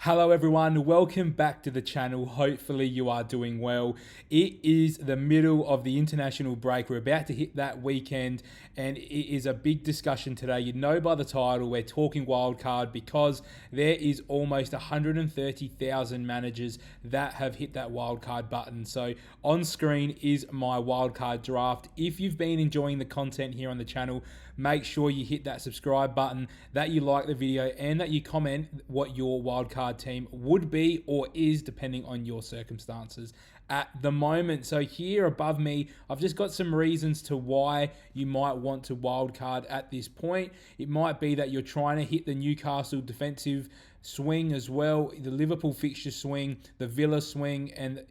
Hello everyone, welcome back to the channel. Hopefully you are doing well. It is the middle of the international break. We're about to hit that weekend and it is a big discussion today. You know by the title, we're talking wildcard because there is almost 130,000 managers that have hit that wildcard button. So on screen is my wildcard draft. If you've been enjoying the content here on the channel, make sure you hit that subscribe button, that you like the video, and that you comment what your wildcard team would be or is depending on your circumstances at the moment. So here above me, I've just got some reasons to why you might want to wildcard at this point. It might be that you're trying to hit the Newcastle defensive swing as well, the Liverpool fixture swing, the Villa swing, and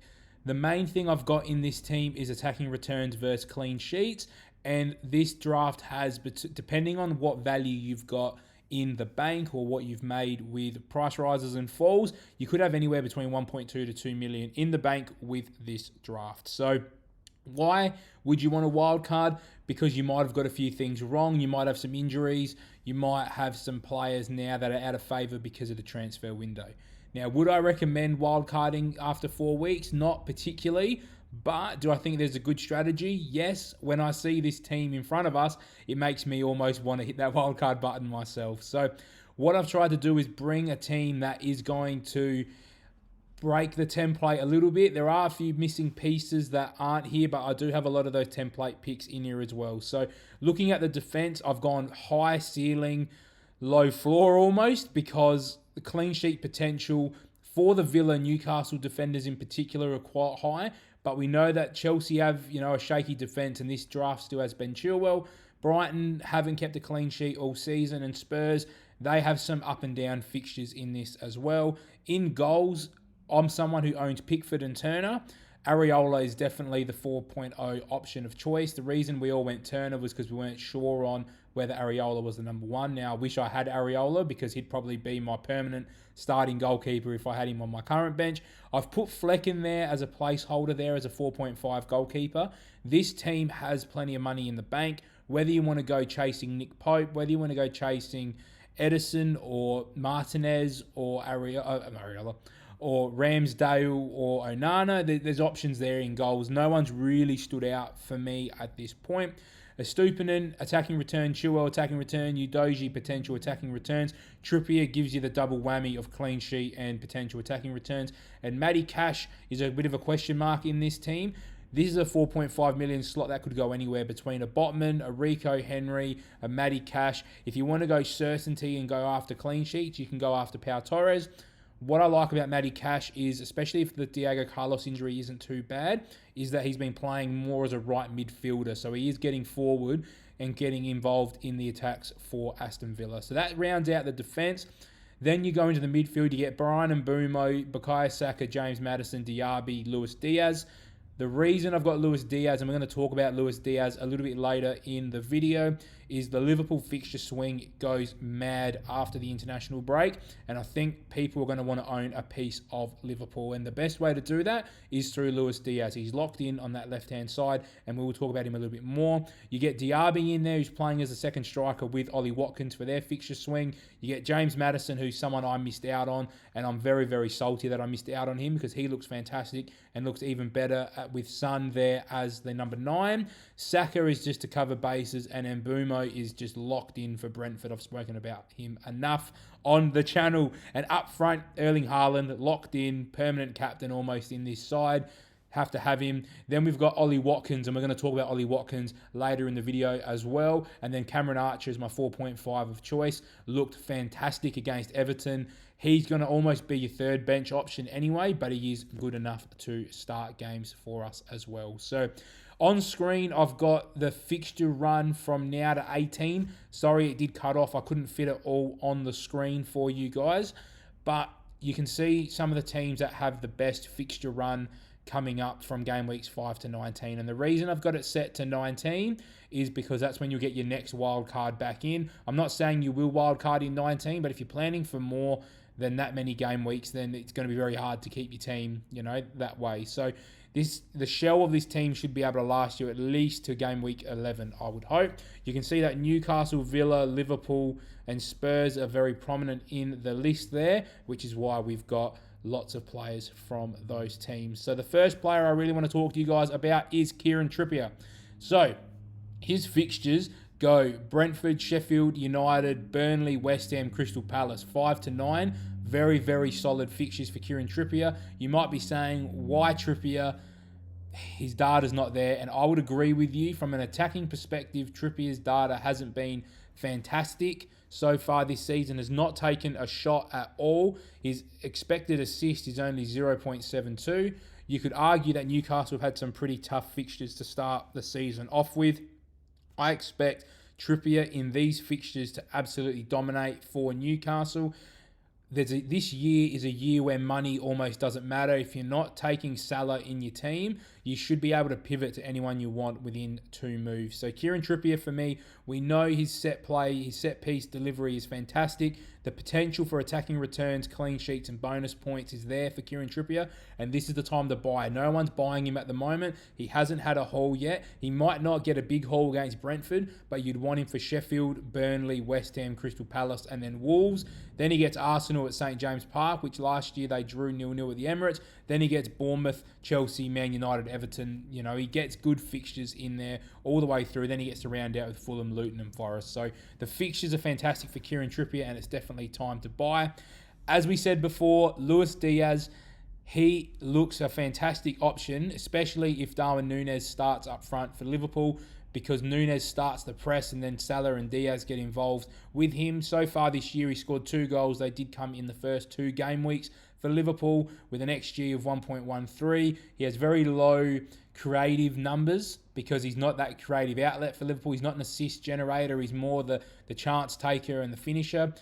the main thing I've got in this team is attacking returns versus clean sheets. And this draft has, depending on what value you've got in the bank or what you've made with price rises and falls, you could have anywhere between 1.2 to 2 million in the bank with this draft. So why would you want a wild card? Because you might have got a few things wrong. You might have some injuries. You might have some players now that are out of favour because of the transfer window. Now, would I recommend wildcarding after 4 weeks? Not particularly. But do I think there's a good strategy? Yes. When I see this team in front of us, it makes me almost want to hit that wildcard button myself. So what I've tried to do is bring a team that is going to break the template a little bit. There are a few missing pieces that aren't here, but I do have a lot of those template picks in here as well. So looking at the defense, I've gone high ceiling, low floor almost, because the clean sheet potential for the Villa Newcastle defenders in particular are quite high. But we know that Chelsea have, a shaky defence, and this draft still has Ben Chilwell. Brighton haven't kept a clean sheet all season, and Spurs, they have some up and down fixtures in this as well. In goals, I'm someone who owns Pickford and Turner. Areola is definitely the 4.0 option of choice. The reason we all went Turner was because we weren't sure on whether Areola was the number one. Now, I wish I had Areola because he'd probably be my permanent starting goalkeeper if I had him on my current bench. I've put Fleck in there as a placeholder there as a 4.5 goalkeeper. This team has plenty of money in the bank. Whether you want to go chasing Nick Pope, whether you want to go chasing Edison or Martinez or Areola, or Ramsdale or Onana, there's options there in goals. No one's really stood out for me at this point. Estupinan, attacking return. Chilwell, attacking return. Udogie, potential attacking returns. Trippier gives you the double whammy of clean sheet and potential attacking returns. And Matty Cash is a bit of a question mark in this team. This is a 4.5 million slot that could go anywhere between a Botman, a Rico Henry, a Matty Cash. If you want to go certainty and go after clean sheets, you can go after Pau Torres. What I like about Matty Cash is, especially if the Diego Carlos injury isn't too bad, is that he's been playing more as a right midfielder. So he is getting forward and getting involved in the attacks for Aston Villa. So that rounds out the defence. Then you go into the midfield, you get Brian and Mbeumo, Bukayo Saka, James Maddison, Diaby, Luis Diaz. The reason I've got Luis Diaz, and we're going to talk about Luis Diaz a little bit later in the video, is the Liverpool fixture swing goes mad after the international break, and I think people are going to want to own a piece of Liverpool, and the best way to do that is through Luis Diaz. He's locked in on that left-hand side, and we will talk about him a little bit more. You get Diaby in there, who's playing as a second striker with Ollie Watkins for their fixture swing. You get James Maddison, who's someone I missed out on, and I'm very, very salty that I missed out on him because he looks fantastic and looks even better with Son there as the number 9. Saka is just to cover bases, and Mbeumo is just locked in for Brentford. I've spoken about him enough on the channel. And up front, Erling Haaland, locked in, permanent captain almost in this side. Have to have him. Then we've got Ollie Watkins, and we're going to talk about Ollie Watkins later in the video as well. And then Cameron Archer is my 4.5 of choice. Looked fantastic against Everton. He's going to almost be your third bench option anyway, but he is good enough to start games for us as well. So on screen, I've got the fixture run from now to 18. Sorry, it did cut off. I couldn't fit it all on the screen for you guys. But you can see some of the teams that have the best fixture run coming up from game weeks 5 to 19. And the reason I've got it set to 19 is because that's when you'll get your next wild card back in. I'm not saying you will wild card in 19, but if you're planning for more than that many game weeks, then it's going to be very hard to keep your team, that way. So The shell of this team should be able to last you at least to game week 11, I would hope. You can see that Newcastle, Villa, Liverpool, and Spurs are very prominent in the list there, which is why we've got lots of players from those teams. So the first player I really want to talk to you guys about is Kieran Trippier. So his fixtures go Brentford, Sheffield United, Burnley, West Ham, Crystal Palace, 5 to 9. Very, very solid fixtures for Kieran Trippier. You might be saying, why Trippier? His data's not there, and I would agree with you. From an attacking perspective, Trippier's data hasn't been fantastic so far this season, has not taken a shot at all. His expected assist is only 0.72. You could argue that Newcastle have had some pretty tough fixtures to start the season off with. I expect Trippier in these fixtures to absolutely dominate for Newcastle. This year is a year where money almost doesn't matter. If you're not taking Salah in your team, you should be able to pivot to anyone you want within 2 moves. So Kieran Trippier, for me, we know his set play, his set piece delivery is fantastic. The potential for attacking returns, clean sheets, and bonus points is there for Kieran Trippier, and this is the time to buy. No one's buying him at the moment. He hasn't had a haul yet. He might not get a big haul against Brentford, but you'd want him for Sheffield, Burnley, West Ham, Crystal Palace, and then Wolves. Then he gets Arsenal at St. James Park, which last year they drew 0-0 at the Emirates. Then he gets Bournemouth, Chelsea, Man United, Everton. You know, he gets good fixtures in there all the way through. Then he gets to round out with Fulham, Luton, and Forest. So the fixtures are fantastic for Kieran Trippier, and it's definitely time to buy. As we said before, Luis Diaz, he looks a fantastic option, especially if Darwin Núñez starts up front for Liverpool, because Núñez starts the press and then Salah and Diaz get involved with him. So far this year, he scored 2 goals. They did come in the first 2 game weeks for Liverpool with an XG of 1.13. He has very low creative numbers because he's not that creative outlet for Liverpool. He's not an assist generator. He's more the chance taker and the finisher.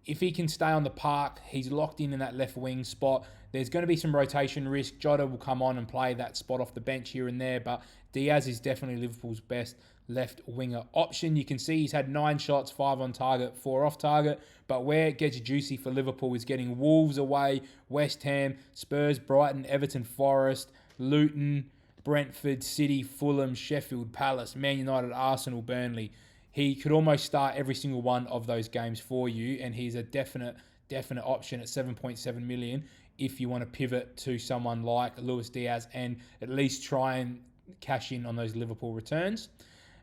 If he can stay on the park, he's locked in that left wing spot. There's going to be some rotation risk. Jota will come on and play that spot off the bench here and there, but Diaz is definitely Liverpool's best left winger option. You can see he's had 9 shots, 5 on target, 4 off target, but where it gets juicy for Liverpool is getting Wolves away, West Ham, Spurs, Brighton, Everton, Forest, Luton, Brentford, City, Fulham, Sheffield, Palace, Man United, Arsenal, Burnley. He could almost start every single one of those games for you, and he's a definite option at 7.7 million if you want to pivot to someone like Luis Diaz and at least try and cash in on those Liverpool returns.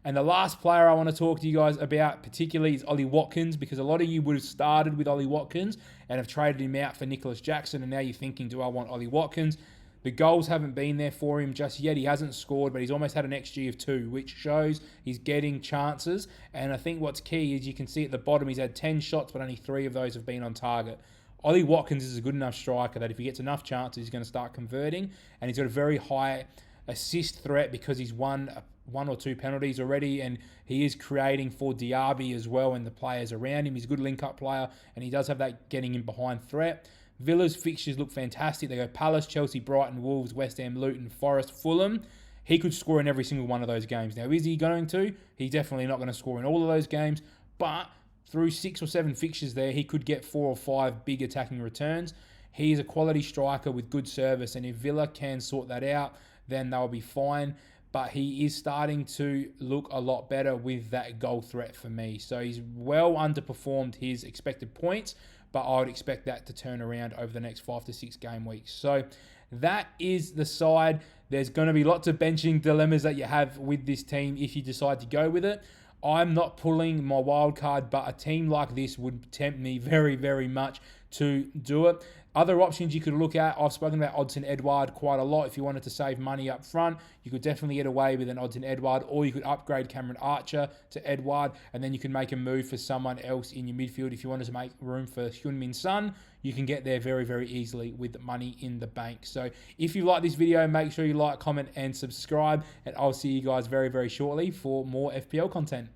And the last player I want to talk to you guys about particularly is Ollie Watkins, because a lot of you would have started with Ollie Watkins and have traded him out for Nicholas Jackson, and now you're thinking, do I want Ollie Watkins? The goals haven't been there for him just yet. He hasn't scored, but he's almost had an XG of 2, which shows he's getting chances. And I think what's key is you can see at the bottom he's had 10 shots, but only 3 of those have been on target. Ollie Watkins is a good enough striker that if he gets enough chances, he's going to start converting. And he's got a very high assist threat because he's won 1 or 2 penalties already, and he is creating for Diaby as well and the players around him. He's a good link-up player, and he does have that getting in behind threat. Villa's fixtures look fantastic. They go Palace, Chelsea, Brighton, Wolves, West Ham, Luton, Forest, Fulham. He could score in every single one of those games. Now, is he going to? He's definitely not going to score in all of those games, but through 6 or 7 fixtures there, he could get 4 or 5 big attacking returns. He is a quality striker with good service, and if Villa can sort that out, then they'll be fine. But he is starting to look a lot better with that goal threat for me. So he's well underperformed his expected points, but I would expect that to turn around over the next 5 to 6 game weeks. So that is the side. There's going to be lots of benching dilemmas that you have with this team if you decide to go with it. I'm not pulling my wild card, but a team like this would tempt me very, very much to do it. Other options you could look at, I've spoken about Odsonne Edouard quite a lot. If you wanted to save money up front, you could definitely get away with an Odsonne Edouard, or you could upgrade Cameron Archer to Edouard, and then you can make a move for someone else in your midfield. If you wanted to make room for Heung-min Son, you can get there very, very easily with money in the bank. So if you like this video, make sure you like, comment, and subscribe, and I'll see you guys very, very shortly for more FPL content.